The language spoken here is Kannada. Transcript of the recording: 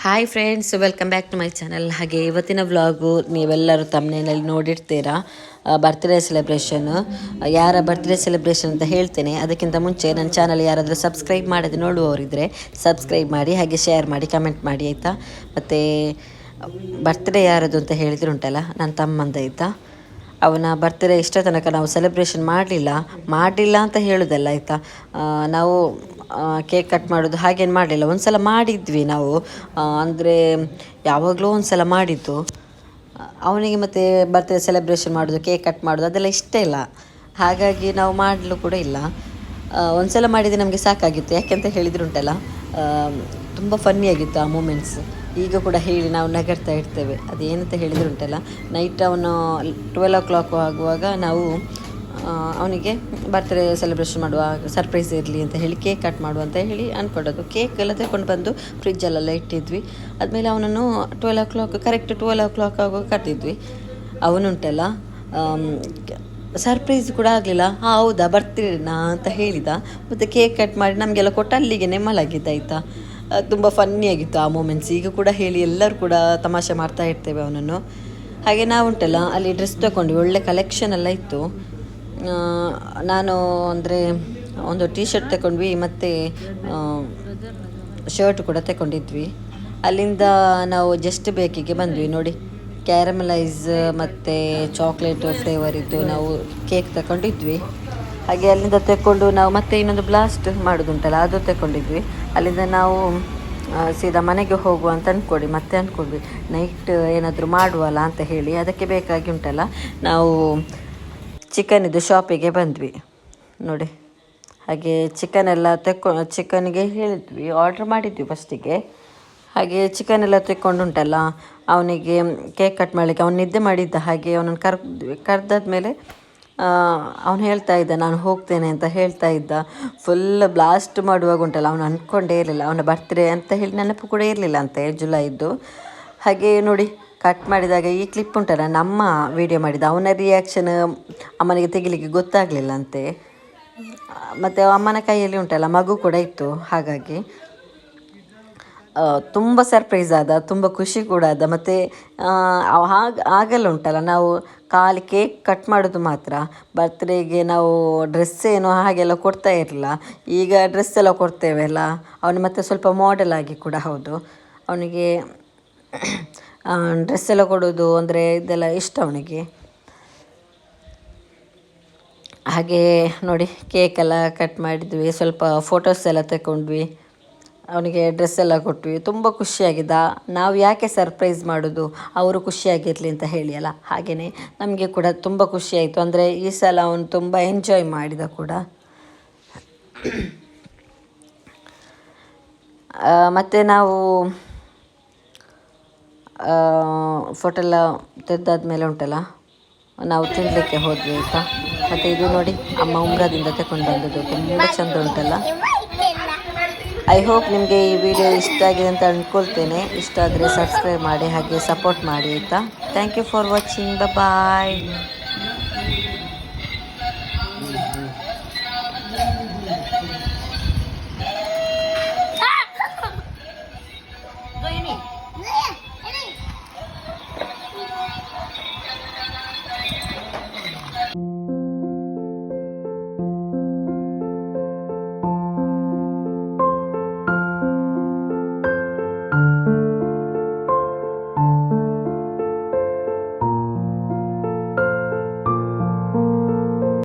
Hi friends, welcome back to my channel. ಹಾಗೆ ಇವತ್ತಿನ ವ್ಲಾಗು ನೀವೆಲ್ಲರೂ ತಮ್ಮನೇನಲ್ಲಿ ನೋಡಿರ್ತೀರಾ. ಬರ್ತ್ಡೇ ಸೆಲೆಬ್ರೇಷನ್, ಯಾರ ಬರ್ತ್ಡೇ ಸೆಲೆಬ್ರೇಷನ್ ಅಂತ ಹೇಳ್ತೇನೆ. ಅದಕ್ಕಿಂತ ಮುಂಚೆ ನನ್ನ ಚಾನಲ್ ಯಾರಾದರೂ ಸಬ್ಸ್ಕ್ರೈಬ್ ಮಾಡದೆ ನೋಡುವವರಿದ್ದರೆ ಸಬ್ಸ್ಕ್ರೈಬ್ ಮಾಡಿ, ಹಾಗೆ ಶೇರ್ ಮಾಡಿ, ಕಮೆಂಟ್ ಮಾಡಿ ಆಯಿತಾ. ಮತ್ತು ಬರ್ತ್ಡೇ ಯಾರದು ಅಂತ ಹೇಳಿದ್ರೆ ಉಂಟಲ್ಲ, ನನ್ನ ತಮ್ಮಂದ ಆಯಿತಾ. ಅವನ ಬರ್ತ್ಡೇ ಇಷ್ಟ ತನಕ ನಾವು ಸೆಲೆಬ್ರೇಷನ್ ಮಾಡಲಿಲ್ಲ ಅಂತ ಹೇಳೋದಲ್ಲ ಆಯಿತಾ. ನಾವು ಕೇಕ್ ಕಟ್ ಮಾಡೋದು ಹಾಗೇನು ಮಾಡಲಿಲ್ಲ. ಒಂದು ಸಲ ಮಾಡಿದ್ವಿ ನಾವು, ಅಂದರೆ ಯಾವಾಗಲೂ ಒಂದು ಸಲ ಮಾಡಿದ್ದು. ಅವನಿಗೆ ಮತ್ತು ಬರ್ತ್ಡೇ ಸೆಲೆಬ್ರೇಷನ್ ಮಾಡೋದು, ಕೇಕ್ ಕಟ್ ಮಾಡೋದು ಅದೆಲ್ಲ ಇಷ್ಟ ಇಲ್ಲ. ಹಾಗಾಗಿ ನಾವು ಮಾಡಲು ಕೂಡ ಇಲ್ಲ. ಒಂದು ಸಲ ಮಾಡಿದರೆ ನಮಗೆ ಸಾಕಾಗಿತ್ತು. ಯಾಕೆಂತ ಹೇಳಿದ್ರೆ ಉಂಟಲ್ಲ, ತುಂಬ ಫನ್ನಿಯಾಗಿತ್ತು ಆ ಮೂಮೆಂಟ್ಸ್. ಈಗ ಕೂಡ ಹೇಳಿ ನಾವು ನಗರ್ತಾ ಇರ್ತೇವೆ. ಅದೇನಂತ ಹೇಳಿದ್ರೆ ಉಂಟಲ್ಲ, ನೈಟ್ ಅವನು 12 o'clock ಆಗುವಾಗ ನಾವು ಅವನಿಗೆ ಬರ್ತ್ಡೇ ಸೆಲೆಬ್ರೇಷನ್ ಮಾಡುವ, ಸರ್ಪ್ರೈಸ್ ಇರಲಿ ಅಂತ ಹೇಳಿ ಕೇಕ್ ಕಟ್ ಮಾಡುವ ಅಂತ ಹೇಳಿ ಅಂದ್ಕೊಂಡದ್ದು. ಕೇಕ್ ಎಲ್ಲ ತಗೊಂಡು ಬಂದು ಫ್ರಿಜ್ಜಲ್ಲೆಲ್ಲ ಇಟ್ಟಿದ್ವಿ. ಆದಮೇಲೆ ಅವನನ್ನು 12 o'clock ಆಗುವಾಗ ಕರೆದಿದ್ವಿ. ಅವನುಂಟಲ್ಲ ಸರ್ಪ್ರೈಸ್ ಕೂಡ ಆಗಲಿಲ್ಲ. ಹೌದಾ ಬರ್ತೀನಾ ಅಂತ ಹೇಳಿದ, ಮತ್ತು ಕೇಕ್ ಕಟ್ ಮಾಡಿ ನಮಗೆಲ್ಲ ಕೊಟ್ಟು ಅಲ್ಲಿಗೆ ಮಲಗಿದ್ದಾಯ್ತಾ. ತುಂಬ ಫನ್ನಿಯಾಗಿತ್ತು ಆ ಮೂಮೆಂಟ್ಸ್. ಈಗ ಕೂಡ ಹೇಳಿ ಎಲ್ಲರೂ ಕೂಡ ತಮಾಷೆ ಮಾಡ್ತಾ ಇರ್ತೇವೆ ಅವನನ್ನು. ಹಾಗೆ ನಾವುಂಟಲ್ಲ ಅಲ್ಲಿ ಡ್ರೆಸ್ ತೊಗೊಂಡ್ವಿ, ಒಳ್ಳೆ ಕಲೆಕ್ಷನ್ ಎಲ್ಲ ಇತ್ತು. ನಾನು ಅಂದರೆ ಒಂದು ಟೀ ಶರ್ಟ್ ತಗೊಂಡ್ವಿ, ಮತ್ತು ಶರ್ಟ್ ಕೂಡ ತಗೊಂಡಿದ್ವಿ. ಅಲ್ಲಿಂದ ನಾವು ಜಸ್ಟ್ ಬೇಕಿಗೆ ಬಂದ್ವಿ. ನೋಡಿ, ಕ್ಯಾರಮಲೈಸ್ ಮತ್ತು ಚಾಕ್ಲೇಟ್ ಫ್ಲೇವರ್ ಇದ್ದು ನಾವು ಕೇಕ್ ತಗೊಂಡಿದ್ವಿ. ಹಾಗೆ ಅಲ್ಲಿಂದ ತೆಕ್ಕೊಂಡು ನಾವು ಮತ್ತೆ ಇನ್ನೊಂದು ಬ್ಲಾಸ್ಟ್ ಮಾಡೋದುಂಟಲ್ಲ ಅದು ತಗೊಂಡಿದ್ವಿ. ಅಲ್ಲಿಂದ ನಾವು ಸೀದಾ ಮನೆಗೆ ಹೋಗುವ ಅಂತ ಅಂದ್ಕೊಂಡ್ವಿ. ನೈಟ್ ಏನಾದರೂ ಮಾಡುವಲ್ಲ ಅಂತ ಹೇಳಿ ಅದಕ್ಕೆ ಬೇಕಾಗಿ ಉಂಟಲ್ಲ ನಾವು ಚಿಕನಿದ್ದು ಶಾಪಿಗೆ ಬಂದ್ವಿ. ನೋಡಿ, ಹಾಗೆ ಚಿಕನ್ಗೆ ಹೇಳಿದ್ವಿ, ಆರ್ಡ್ರ್ ಮಾಡಿದ್ವಿ ಫಸ್ಟಿಗೆ. ಹಾಗೆ ಚಿಕನ್ ಎಲ್ಲ ತೆಕ್ಕೊಂಡುಂಟಲ್ಲ ಅವನಿಗೆ ಕೇಕ್ ಕಟ್ ಮಾಡಲಿಕ್ಕೆ ಅವನು ನಿದ್ದೆ ಮಾಡಿದ್ದ. ಹಾಗೆ ಅವನನ್ನು ಕರೆದಾದ್ಮೇಲೆ ಅವನು ಹೇಳ್ತಾ ಇದ್ದ ನಾನು ಹೋಗ್ತೇನೆ ಅಂತ ಹೇಳ್ತಾ ಇದ್ದ. ಫುಲ್ ಬ್ಲಾಸ್ಟ್ ಮಾಡುವಾಗ ಉಂಟಲ್ಲ ಅವನು ಅಂದ್ಕೊಂಡೇ ಇರಲಿಲ್ಲ, ಅವನ ಬರ್ತ್ಡೇ ಅಂತ ಹೇಳಿ ನೆನಪು ಕೂಡ ಇರಲಿಲ್ಲ ಅಂತೆ, ಜುಲೈದ್ದು. ಹಾಗೆ ನೋಡಿ, ಕಟ್ ಮಾಡಿದಾಗ ಈ ಕ್ಲಿಪ್ ಉಂಟಲ್ಲ, ನಮ್ಮ ವಿಡಿಯೋ ಮಾಡಿದ ಅವನ ರಿಯಾಕ್ಷನ್ ಅಮ್ಮನಿಗೆ ತೆಗಿಲಿಕ್ಕೆ ಗೊತ್ತಾಗಲಿಲ್ಲ ಅಂತೆ. ಮತ್ತು ಅಮ್ಮನ ಕೈಯಲ್ಲಿ ಉಂಟಲ್ಲ ಮಗು ಕೂಡ ಇತ್ತು. ಹಾಗಾಗಿ ತುಂಬ ಸರ್ಪ್ರೈಸ್ ಆದ, ತುಂಬ ಖುಷಿ ಕೂಡ ಆದ. ಮತ್ತು ಆಗಲ್ಲ ಉಂಟಲ್ಲ, ನಾವು ಖಾಲಿ ಕೇಕ್ ಕಟ್ ಮಾಡೋದು ಮಾತ್ರ. ಬರ್ತ್ಡೇಗೆ ನಾವು ಡ್ರೆಸ್ ಏನು ಹಾಗೆಲ್ಲ ಕೊಡ್ತಾ ಇರಲಿಲ್ಲ. ಈಗ ಡ್ರೆಸ್ ಎಲ್ಲ ಕೊಡ್ತೇವೆ ಅಲ್ಲ. ಅವನು ಮತ್ತು ಸ್ವಲ್ಪ ಮಾಡೆಲ್ ಆಗಿ ಕೂಡ ಹೌದು, ಅವನಿಗೆ ಡ್ರೆಸ್ ಎಲ್ಲ ಕೊಡೋದು ಅಂದರೆ ಇದೆಲ್ಲ ಇಷ್ಟ ಅವನಿಗೆ. ಹಾಗೆ ನೋಡಿ, ಕೇಕೆಲ್ಲ ಕಟ್ ಮಾಡಿದ್ವಿ, ಸ್ವಲ್ಪ ಫೋಟೋಸ್ ಎಲ್ಲ ತಗೊಂಡ್ವಿ, ಅವನಿಗೆ ಡ್ರೆಸ್ ಎಲ್ಲ ಕೊಟ್ವಿ. ತುಂಬ ಖುಷಿಯಾಗಿದ್ದ. ನಾವು ಯಾಕೆ ಸರ್ಪ್ರೈಸ್ ಮಾಡೋದು, ಅವರು ಖುಷಿಯಾಗಿರಲಿ ಅಂತ ಹೇಳಿ ಅಲ್ಲ. ಹಾಗೆಯೇ ನಮಗೆ ಕೂಡ ತುಂಬ ಖುಷಿಯಾಯಿತು. ಅಂದರೆ ಈ ಸಲ ಅವನು ತುಂಬ ಎಂಜಾಯ್ ಮಾಡಿದ ಕೂಡ. ಮತ್ತು ನಾವು ಫೋಟೋ ಎಲ್ಲ ತೆಗೆದಾದ್ಮೇಲೆ ಉಂಟಲ್ಲ ನಾವು ತಿನ್ನಲಿಕ್ಕೆ ಹೋದ್ವಿ ಆಯಿತಾ. ಮತ್ತು ಇದು ನೋಡಿ, ಅಮ್ಮ ಉಂಗ್ರದಿಂದ ತಗೊಂಡು ಬಂದದ್ದು, ತುಂಬ ಚೆಂದ ಉಂಟಲ್ಲ. ಐ ಹೋಪ್ ನಿಮಗೆ ಈ ವಿಡಿಯೋ ಇಷ್ಟ ಆಗಿದೆ ಅಂತ ಅಂದ್ಕೊಳ್ತೇನೆ. ಇಷ್ಟ ಆದರೆ ಸಬ್ಸ್ಕ್ರೈಬ್ ಮಾಡಿ, ಹಾಗೆ ಸಪೋರ್ಟ್ ಮಾಡಿ ಆಯಿತಾ. Thank you for watching. Bye.